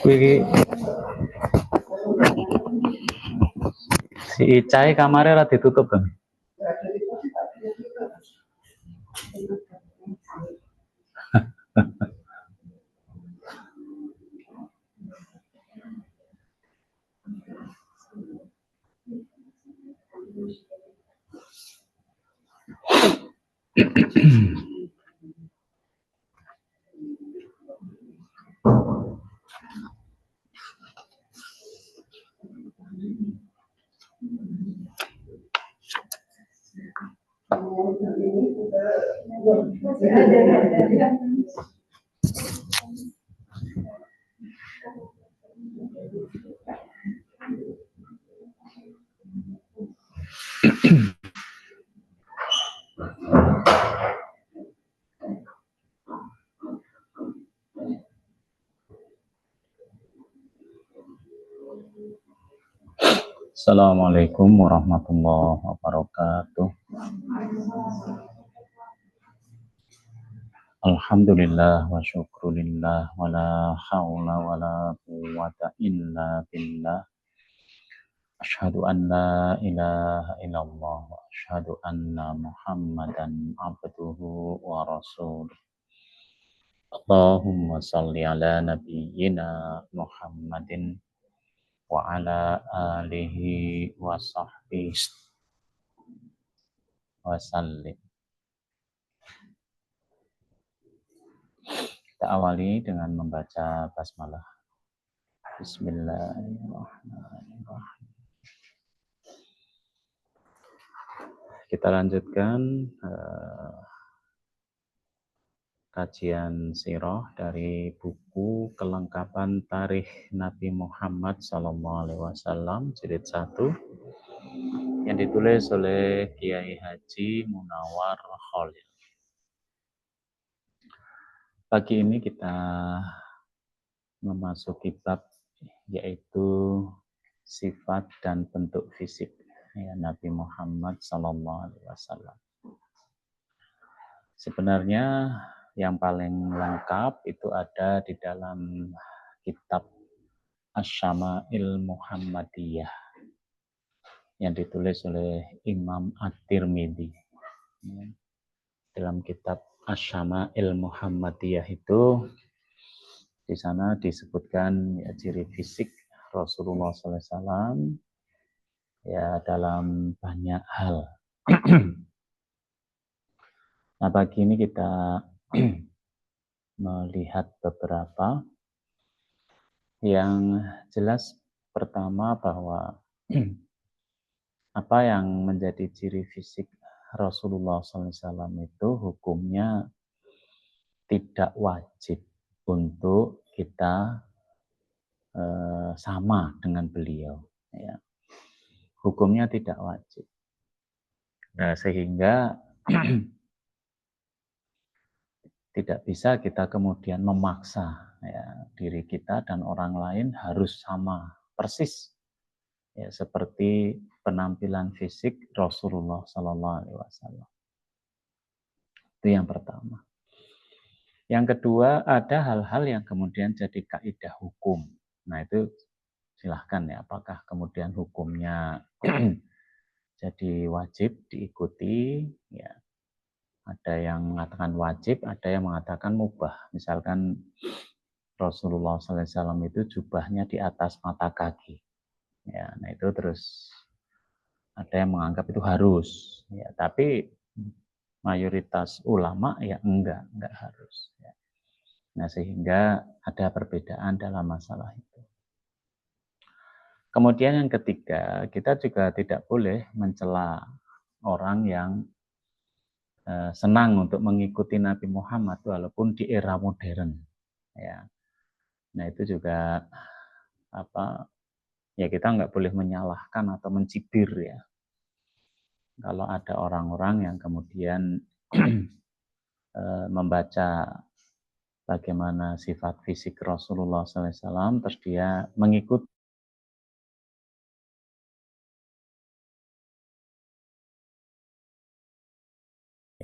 Kuwi si Icai kamarnya ora ditutup kan? Assalamualaikum warahmatullahi wabarakatuh. Alhamdulillah wa syukrulillah wa la hawla wa la quwwata illa billah. Asyhadu an la ilaha illallah wa asyhadu anna Muhammadan abduhu wa rasuluh. Allahumma salli ala nabiyyina Muhammadin wa ala alihi wa sahbihi wa sallim. Kita awali dengan membaca basmalah. Bismillahirrahmanirrahim. Kita lanjutkan kajian sirah dari buku kelengkapan tarikh Nabi Muhammad SAW jilid 1 yang ditulis oleh Kiai Haji Munawar Khalil. Pagi ini kita memasuki bab yaitu sifat dan bentuk fisik ya, Nabi Muhammad SAW. Sebenarnya yang paling lengkap itu ada di dalam kitab Asy-Syama'il Muhammadiyah yang ditulis oleh Imam At-Tirmidzi. Dalam kitab Asy-Syama'il Muhammadiyah itu di sana disebutkan ya, ciri fisik Rasulullah SAW ya dalam banyak hal. Nah, pagi ini kita melihat beberapa yang jelas. Pertama bahwa apa yang menjadi ciri fisik Rasulullah SAW itu hukumnya tidak wajib untuk kita sama dengan beliau. Ya. Hukumnya tidak wajib. Nah, sehingga tidak bisa kita kemudian memaksa ya, diri kita dan orang lain harus sama persis ya, seperti penampilan fisik Rasulullah SAW. Itu yang pertama. Yang kedua, ada hal-hal yang kemudian jadi kaidah hukum. Nah, itu silahkan ya, apakah kemudian hukumnya jadi wajib diikuti ya. Ada yang mengatakan wajib, ada yang mengatakan mubah. Misalkan Rasulullah SAW itu jubahnya di atas mata kaki. Ya, nah itu terus ada yang menganggap itu harus. Ya, tapi mayoritas ulama ya enggak harus. Ya. Nah sehingga ada perbedaan dalam masalah itu. Kemudian yang ketiga, kita juga tidak boleh mencela orang yang senang untuk mengikuti Nabi Muhammad walaupun di era modern ya. Nah itu juga ya kita nggak boleh menyalahkan atau mencibir ya kalau ada orang-orang yang kemudian membaca bagaimana sifat fisik Rasulullah SAW terus dia mengikuti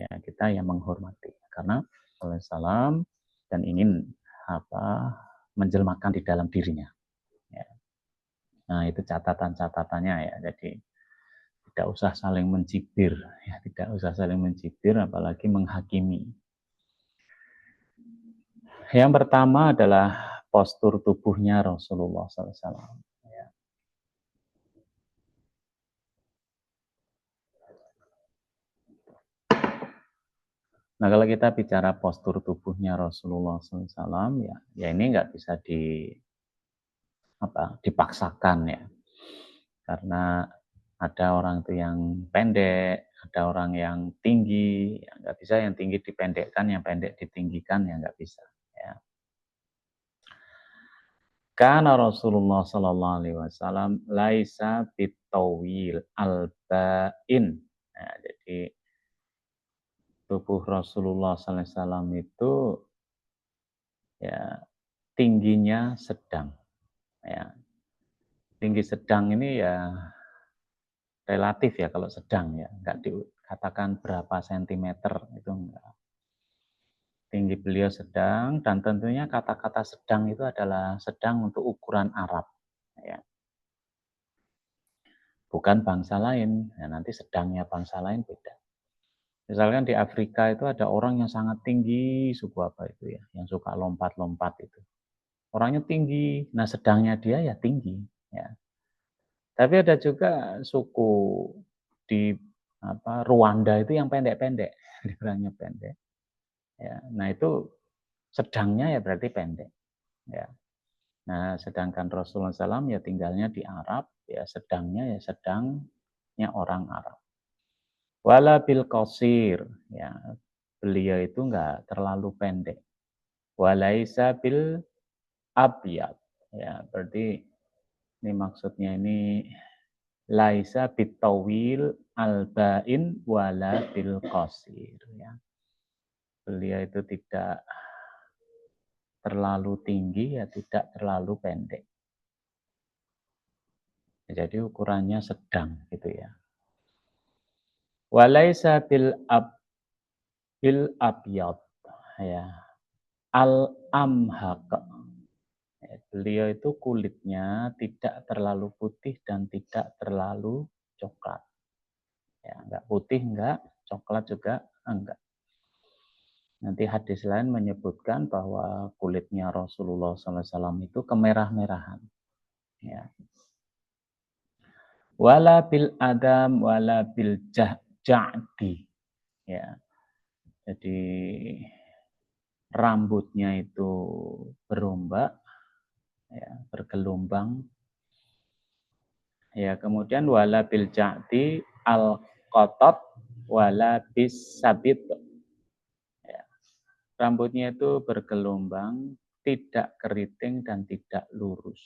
Ya, kita yang menghormati karena Alaihissalam dan ingin menjelmakan di dalam dirinya. Ya. Nah itu catatan-catatannya ya. Jadi tidak usah saling mencibir, ya tidak usah saling mencibir, apalagi menghakimi. Yang pertama adalah postur tubuhnya Rasulullah SAW. Ya. Nah kalau kita bicara postur tubuhnya Rasulullah SAW, ya ini nggak bisa dipaksakan ya, karena ada orang itu yang pendek, ada orang yang tinggi, ya nggak bisa yang tinggi dipendekkan, yang pendek ditinggikan, ya nggak bisa. Ya. Karena Rasulullah Sallallahu Alaihi Wasallam laisa bitawil albain. Nah, jadi tubuh Rasulullah Sallallahu Alaihi Wasallam itu ya tingginya sedang. Ya. Tinggi sedang ini ya relatif ya kalau sedang ya, nggak dikatakan berapa sentimeter itu enggak. Tinggi beliau sedang dan tentunya kata-kata sedang itu adalah sedang untuk ukuran Arab. Ya. Bukan bangsa lain, ya, nanti sedangnya bangsa lain beda. Misalkan di Afrika itu ada orang yang sangat tinggi, suku apa itu ya, yang suka lompat-lompat itu. Orangnya tinggi, nah sedangnya dia ya tinggi. Ya. Tapi ada juga suku di Rwanda itu yang pendek-pendek, orangnya pendek. Ya, nah itu sedangnya ya berarti pendek. Ya. Nah, sedangkan Rasulullah SAW ya tinggalnya di Arab, ya sedangnya ya sedangnya orang Arab. Wala bil qasir, ya beliau itu enggak terlalu pendek. Walaisa bil abyad, ya berarti ini maksudnya ini laisa bitawil albain wala bil qasir, ya. Beliau itu tidak terlalu tinggi ya tidak terlalu pendek. Jadi ukurannya sedang gitu ya. Walaisa bil abyad, ya. Al amhaq. Beliau itu kulitnya tidak terlalu putih dan tidak terlalu coklat. Ya, enggak putih, enggak coklat juga enggak. Nanti hadis lain menyebutkan bahwa kulitnya Rasulullah SAW itu kemerah-merahan. Ya. Wala bil adam, wala bil ja'di. Ya. Jadi rambutnya itu berombak, ya, bergelombang. Ya, kemudian wala bil ja'di al qatat wala bis sabit. Ya. Rambutnya itu bergelombang, tidak keriting dan tidak lurus.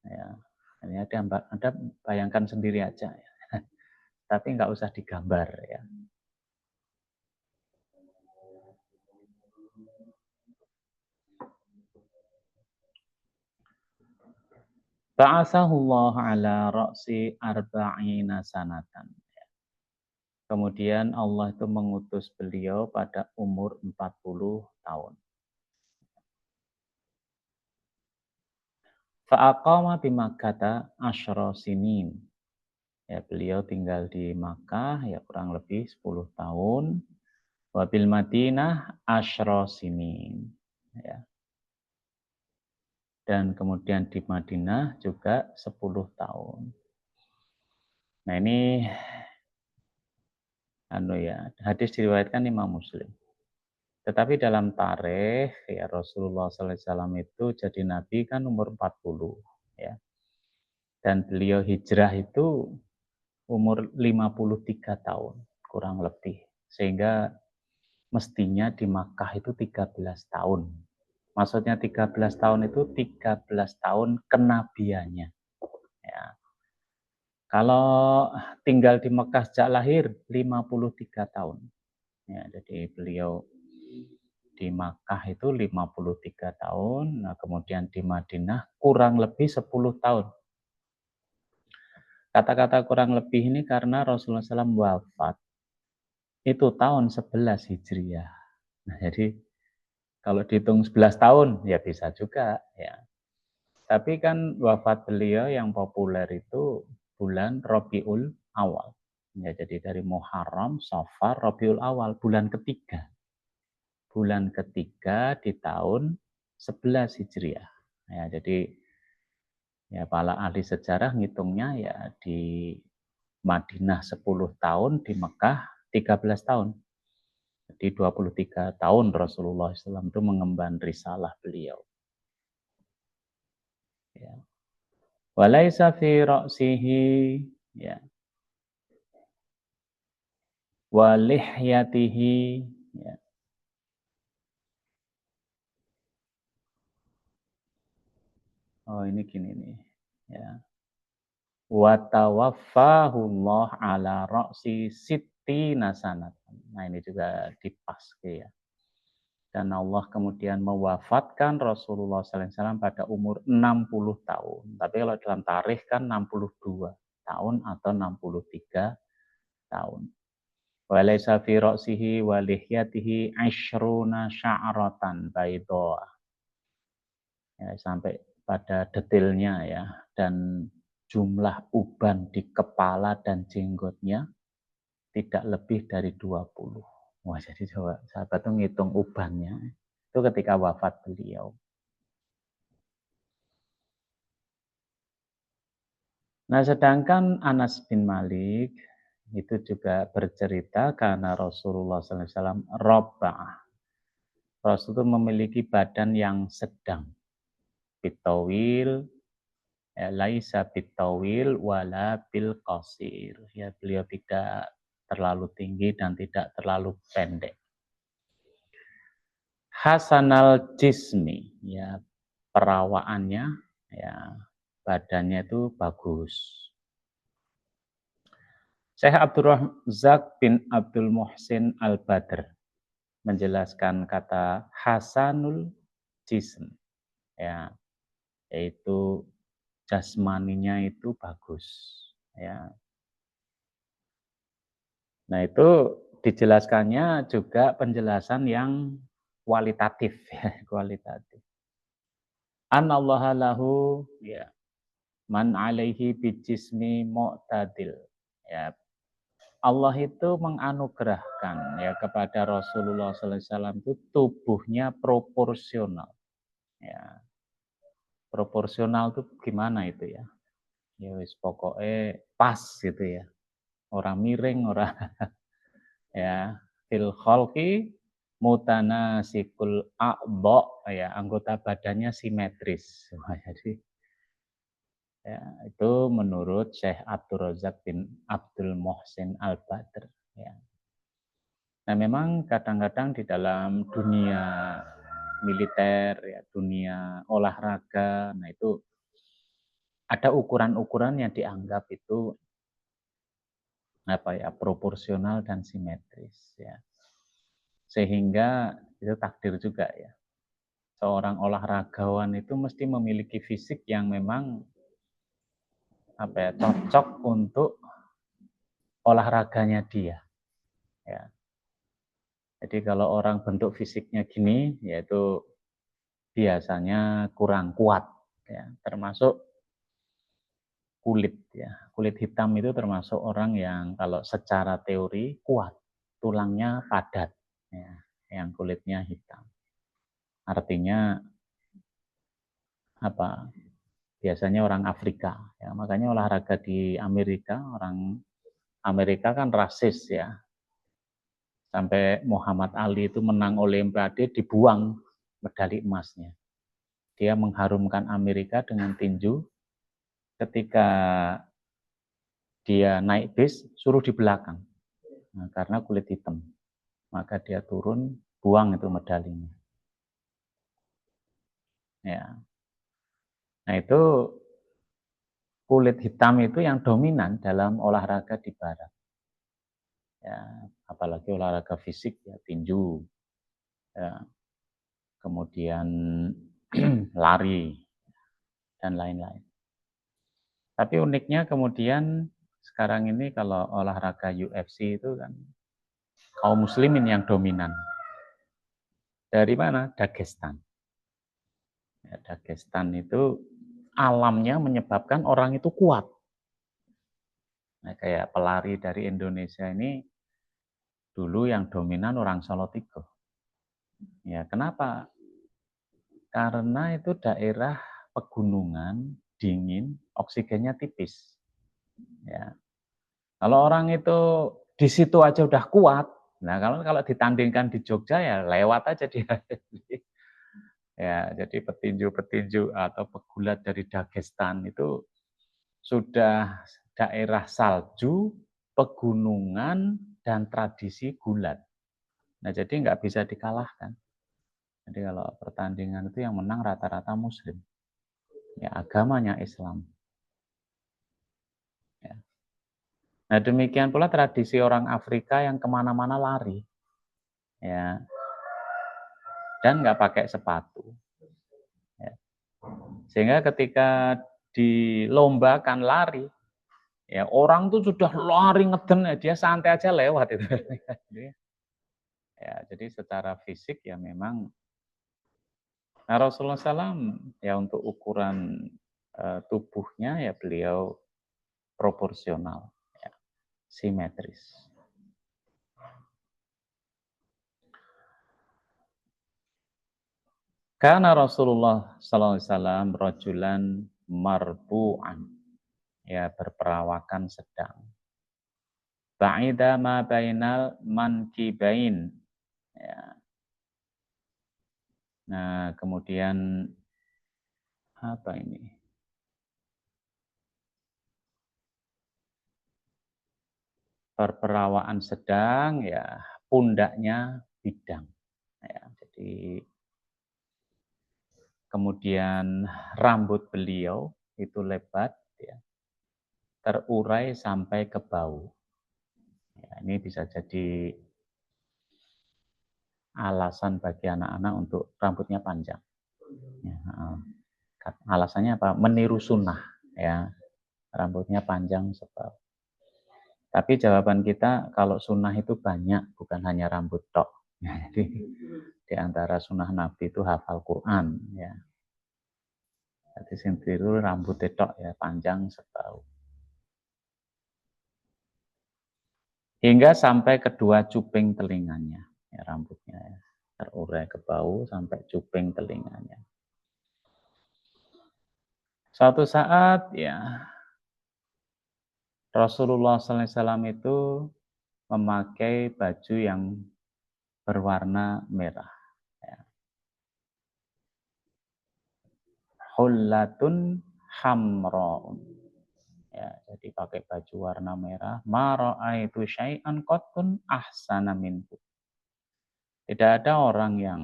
Ya. Ini ada bayangkan sendiri aja ya. Tapi nggak usah digambar ya. Ba'asahullah ala ra'si arba'ina sanatan. Kemudian Allah itu mengutus beliau pada umur 40 tahun. Fa'aqama bimakkata asyra sinin. Ya, beliau tinggal di Makkah ya kurang lebih 10 tahun. Wabil Madinah asyra sinin. Ya. Dan kemudian di Madinah juga 10 tahun. Nah ini hadis diriwayatkan Imam Muslim. Tetapi dalam tarikh ya Rasulullah SAW itu jadi nabi kan umur 40 ya. Dan beliau hijrah itu umur 53 tahun kurang lebih. Sehingga mestinya di Makkah itu 13 tahun. Maksudnya 13 tahun itu 13 tahun kenabiannya. Ya. Kalau tinggal di Mekah sejak lahir 53 tahun. Ya, jadi beliau di Makkah itu 53 tahun, nah kemudian di Madinah kurang lebih 10 tahun. Kata-kata kurang lebih ini karena Rasulullah SAW wafat itu tahun 11 Hijriah. Nah, jadi kalau dihitung 11 tahun ya bisa juga ya. Tapi kan wafat beliau yang populer itu bulan Rabiul Awal. Ya, jadi dari Muharram, Safar, Rabiul Awal, bulan ketiga. Bulan ketiga di tahun 11 Hijriah. Ya, jadi ya para ahli sejarah ngitungnya ya di Madinah 10 tahun, di Mekah 13 tahun. Jadi 23 tahun Rasulullah SAW itu mengemban risalah beliau. Ya. Walaisa fi ra'sihi ya. Walihyatihi ya. Oh ini gini nih ya. Wa tawaffahullah ala ra'si sittina sanatan. Nah ini juga dipaske ya. Dan Allah kemudian mewafatkan Rasulullah SAW pada umur 60 tahun. Tapi kalau dalam tarikh kan 62 tahun atau 63 tahun. Walaysa fi ra'sihi wa lihyatihi ashruna sya'ratan bayda. Ya, sampai pada detailnya ya. Dan jumlah uban di kepala dan jenggotnya tidak lebih dari 20. Wah, jadi coba sahabat tuh ngitung ubannya. Itu ketika wafat beliau. Nah, sedangkan Anas bin Malik itu juga bercerita karena Rasulullah SAW robba'ah. Rasul itu memiliki badan yang sedang. Bitawil, ya, laisa bitawil wala bil qasir. Ya, beliau tidak terlalu tinggi dan tidak terlalu pendek. Hasanal jismi, ya perawaannya, ya badannya itu bagus. Syekh Abdul Razak bin Abdul Muhsin Al-Badr menjelaskan kata hasanul jism, ya, yaitu jasmaninya itu bagus, ya. Nah, itu dijelaskannya juga penjelasan yang kualitatif ya, kualitatif. Anallaha lahu ya man alaihi bijismi mu'tadil. Ya, Allah itu menganugerahkan ya kepada Rasulullah SAW itu tubuhnya proporsional. Ya, proporsional itu gimana itu ya? Ya wis pokoknya pas gitu ya. Orang miring, orang ya fil khalqi mutanasikul a'dha ya anggota badannya simetris. Jadi ya, itu menurut Syekh Abdul Razak bin Abdul Muhsin Al-Badr ya. Nah, memang kadang-kadang di dalam dunia militer ya, dunia olahraga, nah itu ada ukuran-ukuran yang dianggap itu apa ya, proporsional dan simetris ya. Sehingga itu takdir juga ya. Seorang olahragawan itu mesti memiliki fisik yang memang apa ya, cocok untuk olahraganya dia ya. Jadi kalau orang bentuk fisiknya gini yaitu biasanya kurang kuat ya, termasuk kulit ya. Kulit hitam itu termasuk orang yang kalau secara teori kuat, tulangnya padat ya, yang kulitnya hitam. Artinya apa? Biasanya orang Afrika ya. Makanya olahraga di Amerika, orang Amerika kan rasis ya. Sampai Muhammad Ali itu menang Olimpiade dibuang medali emasnya. Dia mengharumkan Amerika dengan tinju. Ketika dia naik bis, suruh di belakang. Nah, karena kulit hitam. Maka dia turun, buang itu medalinya. Ya. Nah, itu kulit hitam itu yang dominan dalam olahraga di barat. Ya, apalagi olahraga fisik ya, tinju. Ya, kemudian lari dan lain-lain. Tapi uniknya kemudian sekarang ini kalau olahraga UFC itu kan kaum muslimin yang dominan. Dari mana? Dagestan. Ya, Dagestan itu alamnya menyebabkan orang itu kuat. Nah, kayak pelari dari Indonesia ini dulu yang dominan orang Solotigo. Ya, kenapa? Karena itu daerah pegunungan, dingin, oksigennya tipis. Ya. Kalau orang itu di situ aja udah kuat, nah kalau ditandingkan di Jogja ya lewat aja dia. Ya, jadi petinju-petinju atau pegulat dari Dagestan itu sudah daerah salju, pegunungan, dan tradisi gulat. Nah, jadi nggak bisa dikalahkan. Jadi kalau pertandingan itu yang menang rata-rata Muslim. Ya, agamanya Islam. Ya. Nah, demikian pula tradisi orang Afrika yang kemana-mana lari. Ya, dan nggak pakai sepatu. Ya. Sehingga ketika dilombakan lari, ya orang tuh sudah lari ngeden, dia santai aja lewat itu. Ya, jadi secara fisik ya memang. Nah, Rasulullah SAW ya untuk ukuran tubuhnya ya beliau proporsional, ya, simetris. Karena Rasulullah SAW rajulan marbu'an, ya berperawakan sedang. Ba'ida ma bainal mankibain. Ya. Nah, kemudian apa ini? Perperawaan sedang, ya pundaknya bidang. Ya, jadi kemudian rambut beliau itu lebat, ya, terurai sampai ke bau. Ya, ini bisa jadi alasan bagi anak-anak untuk rambutnya panjang. Ya, alasannya apa? Meniru sunnah, ya, rambutnya panjang sebab. Tapi jawaban kita kalau sunnah itu banyak, bukan hanya rambut tok. Ya, jadi di antara sunnah Nabi itu hafal Quran, ya. Jadi sentiru rambut tok ya panjang sebau. Hingga sampai kedua cuping telinganya, ya, rambutnya ya, terurai ke bau sampai cuping telinganya. Suatu saat ya Rasulullah SAW itu memakai baju yang berwarna merah. Ya. Hullatun hamraun. Ya, jadi pakai baju warna merah. Ma ra'aitu syai'an qattun ahsana minhu. Tidak ada orang yang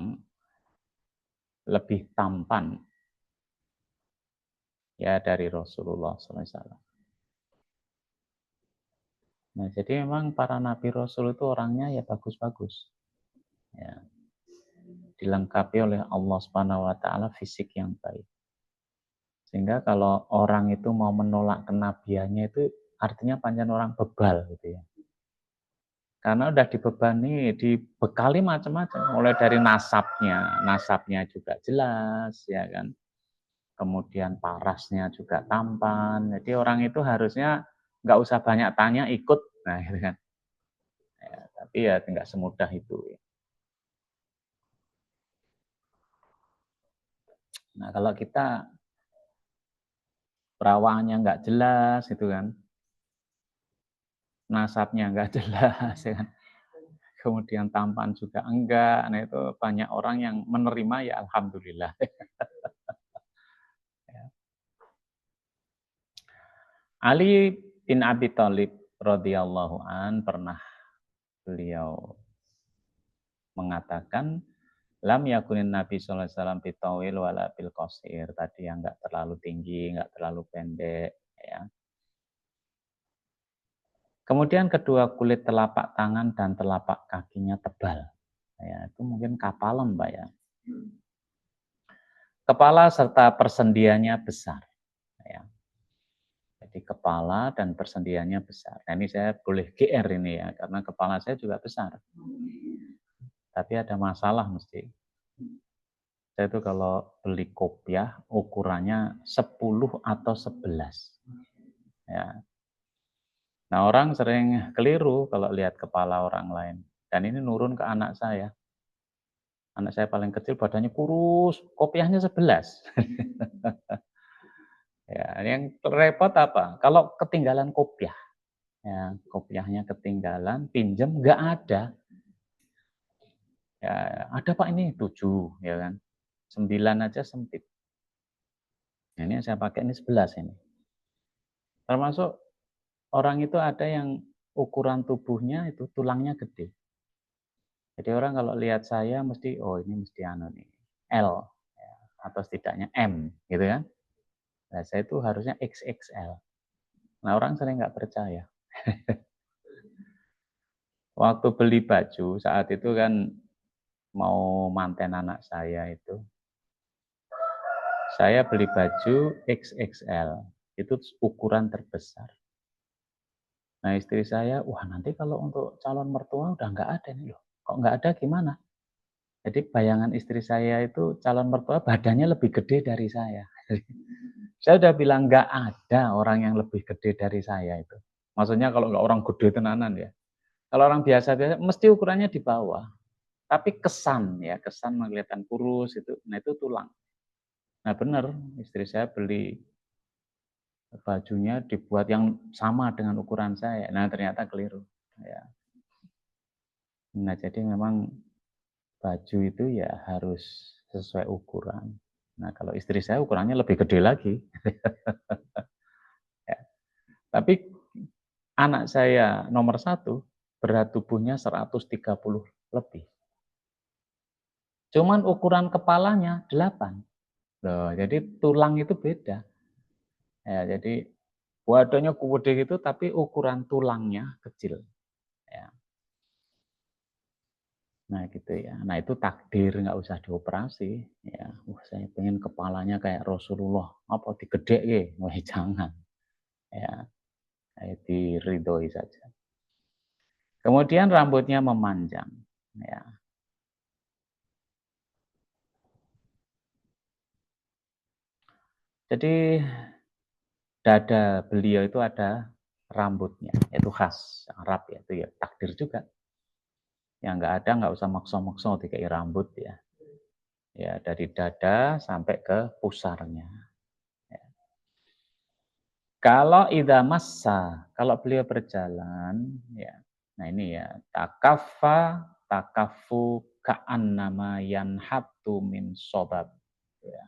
lebih tampan ya dari Rasulullah SAW. Nah, jadi memang para nabi Rasul itu orangnya ya bagus-bagus. Ya. Dilengkapi oleh Allah Subhanahu wa taala fisik yang baik. Sehingga kalau orang itu mau menolak kenabiannya itu artinya panjang orang bebal gitu ya. Karena udah dibebani, dibekali macam-macam, mulai dari nasabnya juga jelas, ya kan. Kemudian parasnya juga tampan. Jadi orang itu harusnya nggak usah banyak tanya, ikut, nah gitu kan. Ya, tapi ya nggak semudah itu. Nah kalau kita perawaannya nggak jelas, itu kan, nasabnya nggak jelas, ya kan. Kemudian tampan juga enggak. Nah itu banyak orang yang menerima ya alhamdulillah. Ali bin Abi Thalib radhiyallahu an pernah beliau mengatakan lam yakunin Nabi sallallahu alaihi wasallam bitawil wala bil qasir, tadi yang enggak terlalu tinggi, enggak terlalu pendek, ya. Kemudian kedua kulit telapak tangan dan telapak kakinya tebal. Ya, itu mungkin kapalan, Pak ya. Kepala serta persendiannya besar, ya. di kepala dan persendiannya besar. Nah, ini saya boleh GR ini ya, karena kepala saya juga besar. Tapi ada masalah mesti. Saya itu kalau beli kopiah ukurannya 10 atau 11. Ya. Nah, orang sering keliru kalau lihat kepala orang lain. Dan ini nurun ke anak saya. Anak saya paling kecil badannya kurus, kopiahnya 11. Ya, yang repot apa? Kalau ketinggalan kopiah, ya, kopiahnya ketinggalan, pinjam nggak ada. Ya, ada Pak ini 7, ya kan. 9 aja sempit. Nah, ini yang saya pakai ini 11 ini. Termasuk orang itu ada yang ukuran tubuhnya itu tulangnya gede. Jadi orang kalau lihat saya mesti, oh ini mesti anu nih, L, ya, atau setidaknya M, gitu kan. Nah, saya itu harusnya XXL. Nah, orang sering nggak percaya. Waktu beli baju, saat itu kan mau manten anak saya itu, saya beli baju XXL, itu ukuran terbesar. Nah, istri saya, wah nanti kalau untuk calon mertua udah nggak ada nih loh. Kok nggak ada gimana? Jadi bayangan istri saya itu calon mertua badannya lebih gede dari saya. Saya udah bilang nggak ada orang yang lebih gede dari saya itu. Maksudnya kalau nggak orang gede tenanan ya. Kalau orang biasa-biasa mesti ukurannya di bawah. Tapi kesan ya, kesan kelihatan kurus itu. Nah itu tulang. Nah benar, istri saya beli bajunya dibuat yang sama dengan ukuran saya. Nah ternyata keliru. Ya. Nah jadi memang baju itu ya harus sesuai ukuran. Nah kalau istri saya ukurannya lebih gede lagi. Ya. Tapi anak saya nomor 1 berat tubuhnya 130 lebih. Cuman ukuran kepalanya 8. Loh, jadi tulang itu beda. Ya, jadi badannya gede gitu tapi ukuran tulangnya kecil. Ya. Nah gitu ya. Nah itu takdir nggak usah dioperasi. Ya, saya pengen kepalanya kayak Rasulullah. Apa digede ya? Wah jangan. Ya, diridhoi saja. Kemudian rambutnya memanjang. Ya. Jadi dada beliau itu ada rambutnya, itu khas Arab ya, itu ya takdir juga. Yang nggak ada nggak usah maksa-maksa dikai rambut ya. Ya dari dada sampai ke pusarnya. Ya. Kalau idza massa, kalau beliau berjalan, ya. Nah ini ya, takaffu ka'annama yanhattu min sobab. Ya.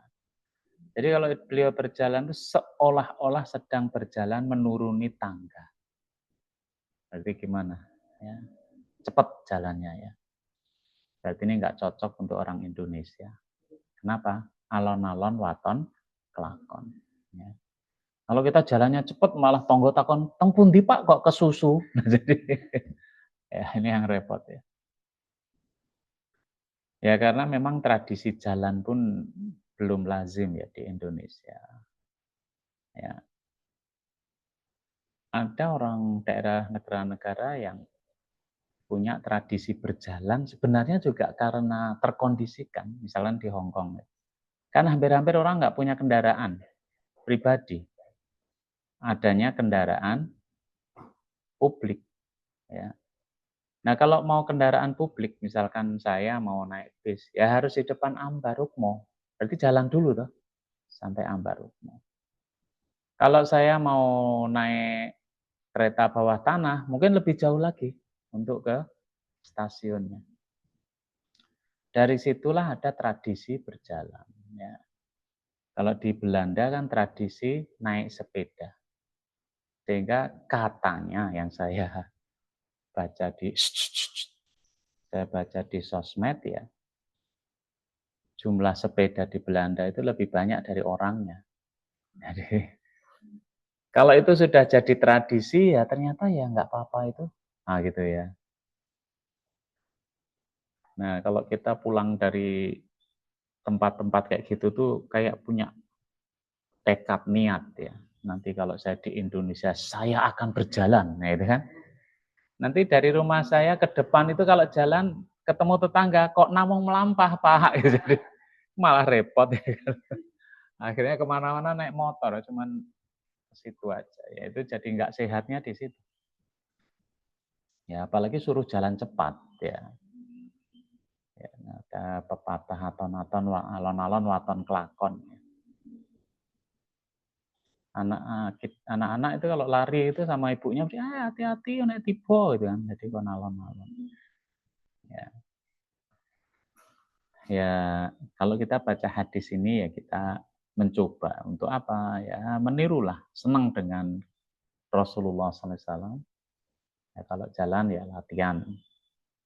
Jadi kalau beliau berjalan itu seolah-olah sedang berjalan menuruni tangga. Berarti gimana? Ya, cepat jalannya ya. Berarti ini nggak cocok untuk orang Indonesia. Kenapa? Alon-alon waton kelakon. Ya. Kalau kita jalannya cepat malah tonggo takon, teng pundi Pak kok kesusu. Nah, jadi ya ini yang repot ya. Ya karena memang tradisi jalan pun belum lazim ya di Indonesia. Ya. Ada orang daerah negara-negara yang punya tradisi berjalan sebenarnya juga karena terkondisikan, misalnya di Hong Kong. Kan hampir-hampir orang nggak punya kendaraan pribadi, adanya kendaraan publik. Ya. Nah kalau mau kendaraan publik, misalkan saya mau naik bis, ya harus di depan Ambar Rukmo. Berarti jalan dulu tuh sampai Ambar Rukmo. Kalau saya mau naik kereta bawah tanah, mungkin lebih jauh lagi untuk ke stasiunnya. Dari situlah ada tradisi berjalan. Ya. Kalau di Belanda kan tradisi naik sepeda. Sehingga katanya yang saya baca di sosmed ya, jumlah sepeda di Belanda itu lebih banyak dari orangnya. Jadi kalau itu sudah jadi tradisi ya ternyata ya nggak apa-apa itu. Nah gitu ya. Nah kalau kita pulang dari tempat-tempat kayak gitu tuh kayak punya tekad niat ya. nanti kalau saya di Indonesia, saya akan berjalan. Nah itu kan. Nanti dari rumah saya ke depan itu kalau jalan ketemu tetangga, kok namung melampah Pak. Jadi malah repot. Ya kan. Akhirnya kemana-mana naik motor, cuman ke situ aja. Ya itu jadi nggak sehatnya di situ. Ya apalagi suruh jalan cepat. Ya, ada pepatah aton-aton alon-alon waton kelakon. Anak-anak itu kalau lari itu sama ibunya, hati-hati naik tiba gitu kan. Jadi kon alon-alon. Ya. Ya, kalau kita baca hadis ini ya kita mencoba untuk apa ya, menirulah, senang dengan Rasulullah SAW. Ya, kalau jalan ya latihan.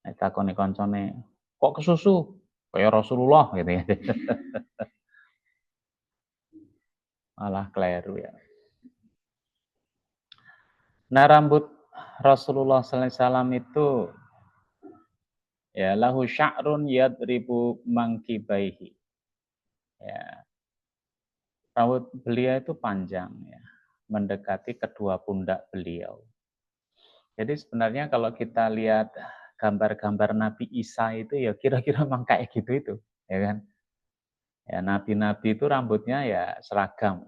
Kita koncone, kok kesusu? Kayak Rasulullah gitu ya. Malah keliru ya. Nah rambut Rasulullah SAW itu ya lahu sya'run yadribu mangkibaihi. Ya, rambut beliau itu panjang ya, mendekati kedua pundak beliau. Jadi sebenarnya kalau kita lihat gambar-gambar Nabi Isa itu ya kira-kira memang kayak gitu itu, ya kan? Ya nabi-nabi itu rambutnya ya seragam.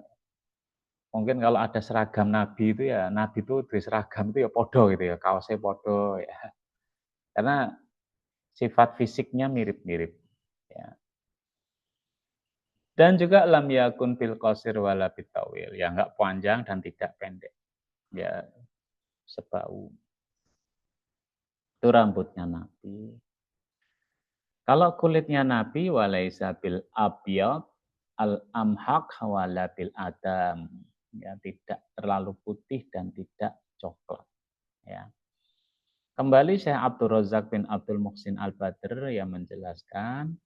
Mungkin kalau ada seragam nabi itu ya nabi itu di seragam itu ya podo gitu ya, kaosnya podo ya. Karena sifat fisiknya mirip-mirip ya. Dan juga lam yakun fil qasir wala bitawil, ya enggak panjang dan tidak pendek. Ya sebau. Itu rambutnya Nabi. Kalau kulitnya Nabi walaisa bil abyad al amhaq wala bil adam. Ya, tidak terlalu putih dan tidak coklat. Ya. Kembali Syekh Abdul Razak bin Abdul Muhsin Al-Badr yang menjelaskan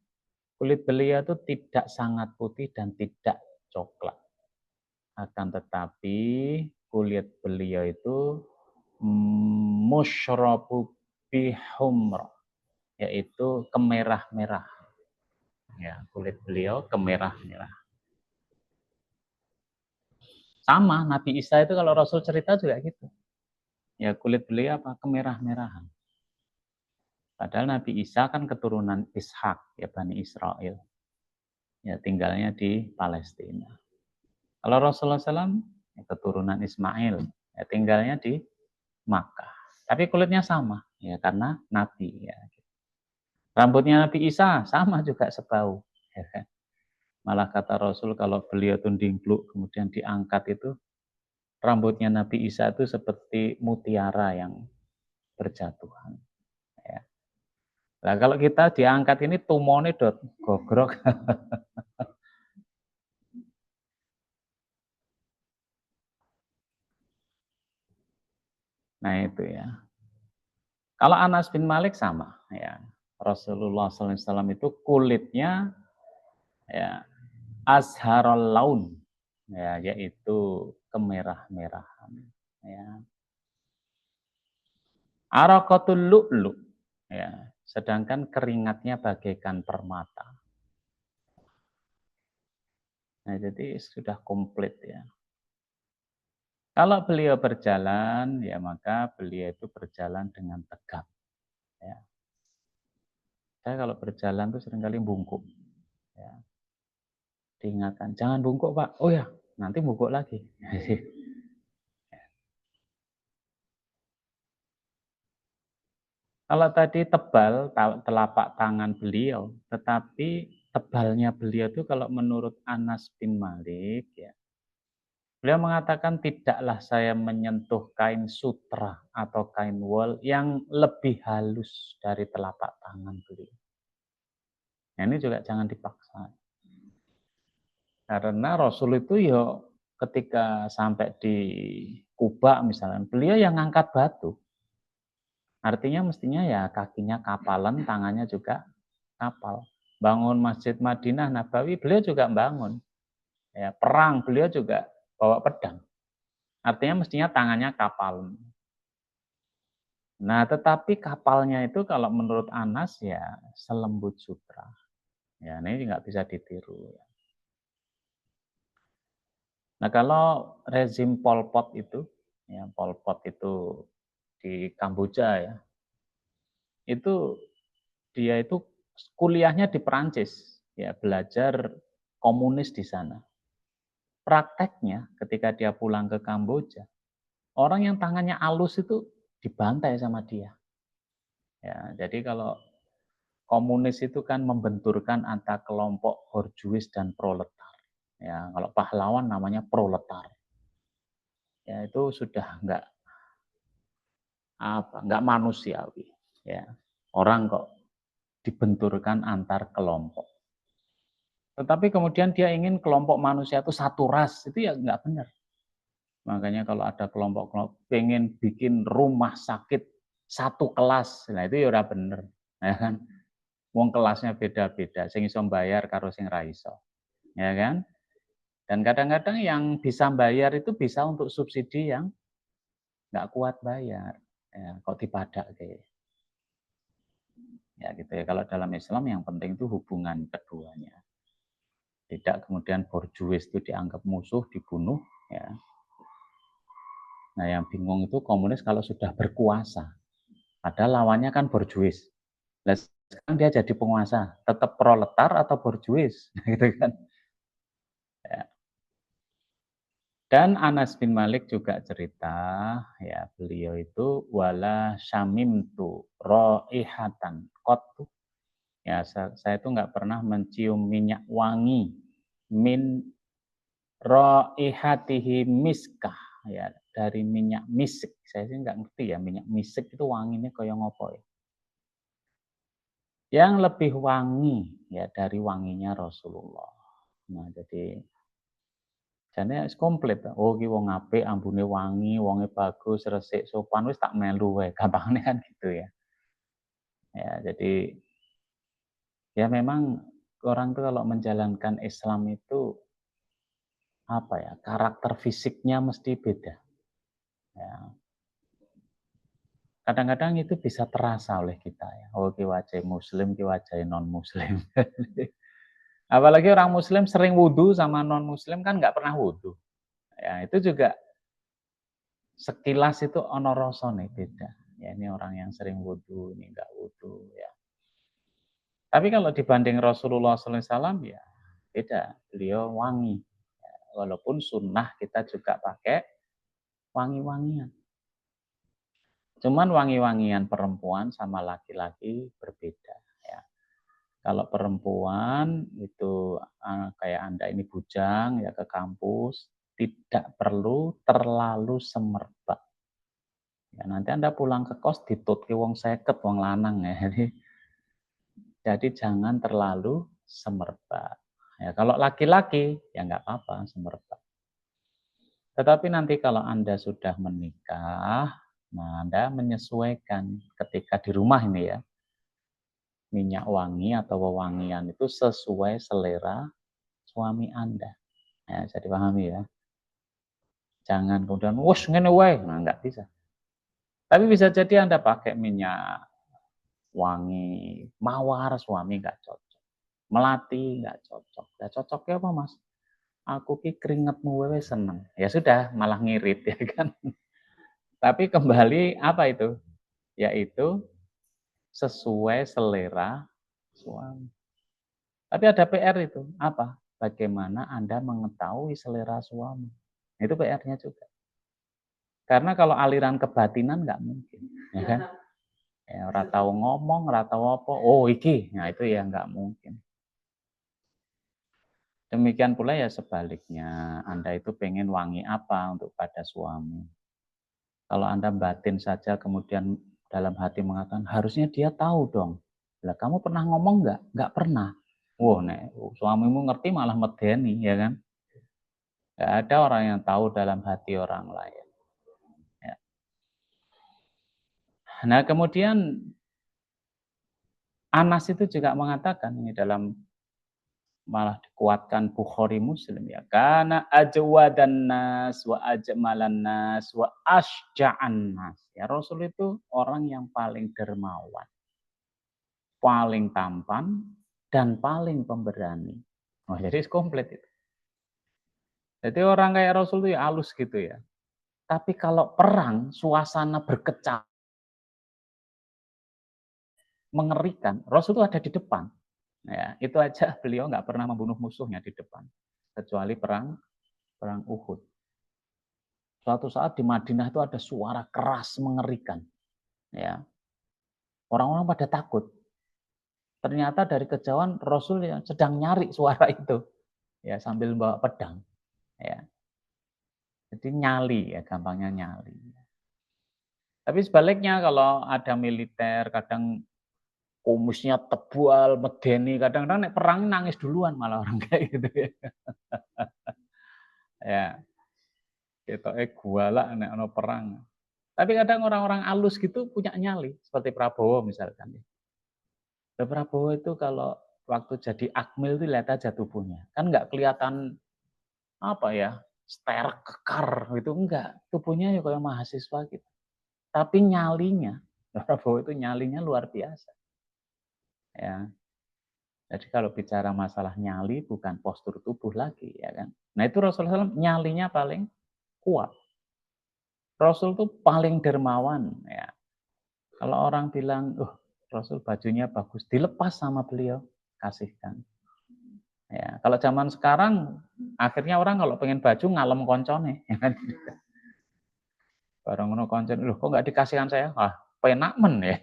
kulit beliau itu tidak sangat putih dan tidak coklat. Akan tetapi kulit beliau itu musyrabu bihumra, yaitu kemerah-merah. Ya, kulit beliau kemerah-merah. Sama Nabi Isa itu kalau Rasul cerita juga gitu. Ya kulit beliau apa? Kemerah-merahan. Padahal Nabi Isa kan keturunan Ishak, ya Bani Israel. Ya tinggalnya di Palestina. Kalau Rasulullah SAW ya, keturunan Ismail, ya tinggalnya di Makkah. Tapi kulitnya sama, ya karena Nabi. Ya. Rambutnya Nabi Isa sama juga sebau. Ya kan? Malah kata Rasul kalau beliau tunding bluk kemudian diangkat itu rambutnya Nabi Isa itu seperti mutiara yang berjatuhan. Ya. Nah kalau kita diangkat ini tumone dot gogrok. Nah itu ya. Kalau Anas bin Malik sama ya. Rasulullah SAW itu kulitnya ya azharul laun ya, yaitu kemerah-merahan ya. Araqatul lu'lu ya, sedangkan keringatnya bagaikan permata. Nah, jadi sudah komplit ya. Kalau beliau berjalan ya maka beliau itu berjalan dengan tegap ya. Saya kalau berjalan tuh seringkali bungkuk ya. Diingatkan, jangan bungkuk Pak. Oh ya, nanti bungkuk lagi. Kalau tadi tebal telapak tangan beliau, tetapi tebalnya beliau itu kalau menurut Anas bin Malik ya, beliau mengatakan tidaklah saya menyentuh kain sutra atau kain wol yang lebih halus dari telapak tangan beliau. Nah, ini juga jangan dipaksa. Karena Rasul itu ya ketika sampai di Kuba misalnya, beliau yang ngangkat batu. Artinya mestinya ya kakinya kapalan, tangannya juga kapal. Bangun Masjid Madinah Nabawi, beliau juga bangun. Ya, perang, beliau juga bawa pedang. Artinya mestinya tangannya kapal. Nah, tetapi kapalnya itu kalau menurut Anas ya selembut sutra. Ya, ini nggak bisa ditiru. Nah, kalau rezim Pol Pot itu, ya Pol Pot itu di Kamboja ya, itu dia itu kuliahnya di Perancis, ya belajar komunis di sana. Prakteknya ketika dia pulang ke Kamboja, orang yang tangannya halus itu dibantai sama dia. Ya, jadi kalau komunis itu kan membenturkan antara kelompok borjuis dan proletar. Ya, kalau pahlawan namanya proletar. Ya, itu sudah nggak manusiawi. Ya, orang kok dibenturkan antar kelompok. Tetapi kemudian dia ingin kelompok manusia itu satu ras, itu ya nggak benar. Makanya kalau ada kelompok-kelompok pengen bikin rumah sakit satu kelas, nah itu ya udah bener, ya kan? Wong kelasnya beda-beda, sing iso bayar karo sing ra iso, ya kan? Dan kadang-kadang yang bisa bayar itu bisa untuk subsidi yang nggak kuat bayar, ya, kok dipadake. Ya gitu ya. Kalau dalam Islam yang penting itu hubungan keduanya. Tidak kemudian borjuis itu dianggap musuh, dibunuh, ya. Nah, yang bingung itu komunis kalau sudah berkuasa. Padahal lawannya kan borjuis. Nah, sekarang dia jadi penguasa, tetap proletar atau borjuis, gitu kan? Ya. Dan Anas bin Malik juga cerita, ya beliau itu wala syamimtu raihatan qattu. Ya, saya itu nggak pernah mencium minyak wangi min raihatihi miskah, ya dari minyak misik. Saya sih nggak ngerti ya minyak misik itu wanginya kayak ngopo ya. Yang lebih wangi ya dari wanginya Rasulullah. Nah, jadi jane wis komplit. Oh, ki wong apik, ambune wangi, wonge bagus, resik, sopan, wis tak melu wae. Gampangane kan gitu ya. Ya, jadi ya memang orang tuh kalau menjalankan Islam itu apa ya, karakter fisiknya mesti beda. Ya, kadang-kadang itu bisa terasa oleh kita ya. Oh, ki wajah muslim, ki wajah non muslim. Apalagi orang muslim sering wudhu sama non muslim kan nggak pernah wudhu. Ya, itu juga sekilas itu ono rasane beda. Ya, ini orang yang sering wudhu, ini enggak wudhu ya. Tapi kalau dibanding Rasulullah SAW ya beda. Beliau wangi. Ya, walaupun sunnah kita juga pakai wangi-wangian. Cuman wangi-wangian perempuan sama laki-laki berbeda. Ya. Kalau perempuan itu kayak Anda ini bujang ya ke kampus, tidak perlu terlalu semerbak. Ya, nanti Anda pulang ke kos ditutke wong seket, wong lanang ya. Jadi jangan terlalu semerbak. Ya, kalau laki-laki ya nggak apa-apa semerbak. Tetapi nanti kalau Anda sudah menikah, nah Anda menyesuaikan ketika di rumah ini ya, minyak wangi atau wewangian itu sesuai selera suami Anda. Ya, bisa dipahami ya. Jangan kemudian, wus ngene wae. Nah, nggak bisa. Tapi bisa jadi Anda pakai minyak wangi mawar, suami nggak cocok. Melati nggak cocok. Nggak cocoknya apa mas? Aku ki keringetmu wewe seneng. Ya sudah, malah ngirit ya kan. Tapi kembali apa itu? Yaitu sesuai selera suami. Tapi ada PR itu. Apa? Bagaimana Anda mengetahui selera suami? Itu PR-nya juga. Karena kalau aliran kebatinan nggak mungkin, ya kan? Ya, ora tahu ngomong, ora tahu apa. Oh, iki. Nah, itu ya nggak mungkin. Demikian pula ya sebaliknya. Anda itu pengen wangi apa untuk pada suami. Kalau Anda batin saja kemudian dalam hati mengatakan, harusnya dia tahu dong. Lah, kamu pernah ngomong nggak? Nggak pernah. Wah, nek suamimu ngerti malah medeni, ya kan? Nggak ada orang yang tahu dalam hati orang lain. Ya. Nah, kemudian Anas itu juga mengatakan ini dalam malah dikuatkan Bukhari Muslim ya. Karena ajwadan nas wa ajmalan nas wa asja'an nas. Ya Rasul itu orang yang paling dermawan, paling tampan dan paling pemberani. Oh, jadi komplit itu. Jadi orang kayak Rasul itu ya halus gitu ya. Tapi kalau perang, suasana berkecamuk, mengerikan, Rasul itu ada di depan. Ya, itu aja beliau nggak pernah membunuh musuhnya di depan. Kecuali perang Uhud. Suatu saat di Madinah itu ada suara keras mengerikan. Ya, orang-orang pada takut. Ternyata dari kejauhan Rasul yang sedang nyari suara itu, ya sambil bawa pedang. Ya, jadi nyali ya, gampangnya nyali. Tapi sebaliknya kalau ada militer, kadang kumisnya tebal, medeni, kadang-kadang nek perang nangis duluan malah orang kayak gitu ya. Ya, ketoke gualak nek ana perang. Tapi kadang orang-orang alus gitu punya nyali, seperti Prabowo misalkan. Prabowo itu kalau waktu jadi akmil itu lihat aja tubuhnya. Kan nggak kelihatan apa ya, sterek, kekar gitu, enggak. Tubuhnya ya kayak mahasiswa gitu. Tapi nyalinya, Prabowo itu nyalinya luar biasa. Ya, jadi kalau bicara masalah nyali bukan postur tubuh lagi ya kan. Nah itu Rasulullah SAW nyalinya paling kuat. Rasul itu paling dermawan ya. Kalau orang bilang, Rasul bajunya bagus, dilepas sama beliau, kasihkan. Ya, kalau zaman sekarang akhirnya orang kalau pengen baju ngalem koncone, ya kan? Barang ngono koncone, loh kok nggak dikasihkan saya? Ah, penak men ya.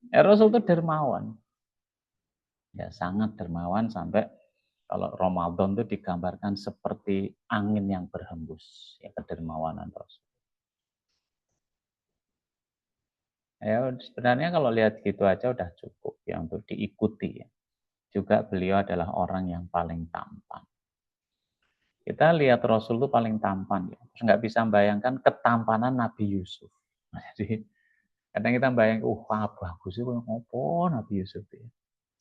Ya, Rasul itu dermawan. Ya, sangat dermawan sampai kalau Ramadan itu digambarkan seperti angin yang berhembus, ya kedermawanan Rasul. Ya, sebenarnya kalau lihat gitu aja udah cukup ya untuk diikuti ya. Juga beliau adalah orang yang paling tampan. Kita lihat Rasul itu paling tampan ya. Terus nggak bisa membayangkan ketampanan Nabi Yusuf. Nah, jadi kadang kita bayang, bagus itu ngopo Nabi Yusuf ya.